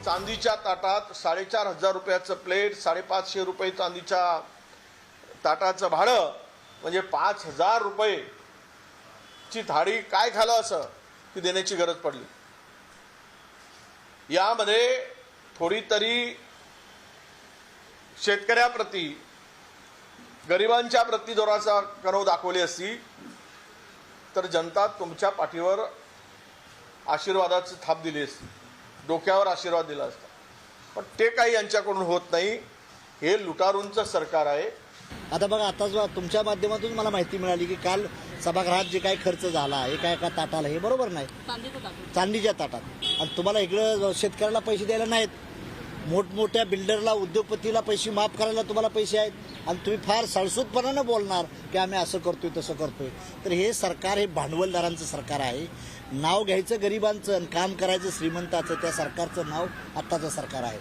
चांदीच्या ताटात 4,500 रुपयाचं प्लेट, 550 रुपये चांदीच्या ताटाचं भाडं, म्हणजे 5,000 रुपयेची थाळी काय खालं असं की देण्याची गरज पडली. यामध्ये थोडी तरी शेतकऱ्याप्रती, गरिबांच्या प्रती जोराचा कणव दाखवली असती तर जनता तुमच्या पाठीवर आशीर्वादाची थाप दिली असती, डोक्यावर आशीर्वाद दिला असता. पण ते काही यांच्याकडून होत नाही. हे लुटारूंचं सरकार आहे. आता बघा, आता जो तुमच्या माध्यमातून मला माहिती मिळाली की काल सभागृहात जे काही खर्च झाला एका एका ताटाला, हे बरोबर नाही. चांदीच्या ताटात. आणि तुम्हाला इकडं शेतकऱ्याला पैसे द्यायला नाहीत, मोठमोठ्या बिल्डरला, उद्योगपतीला पैसे माफ करायला तुम्हाला पैसे आहेत, आणि तुम्ही फार सळसूतपणानं बोलणार की आम्ही असं करतोय तसं करतोय. तर हे सरकार हे भांडवलदारांचं सरकार आहे. नाव घ्यायचं गरिबांचं आणि काम करायचं श्रीमंताचं, त्या सरकारचं नाव आत्ताचं सरकार आहे.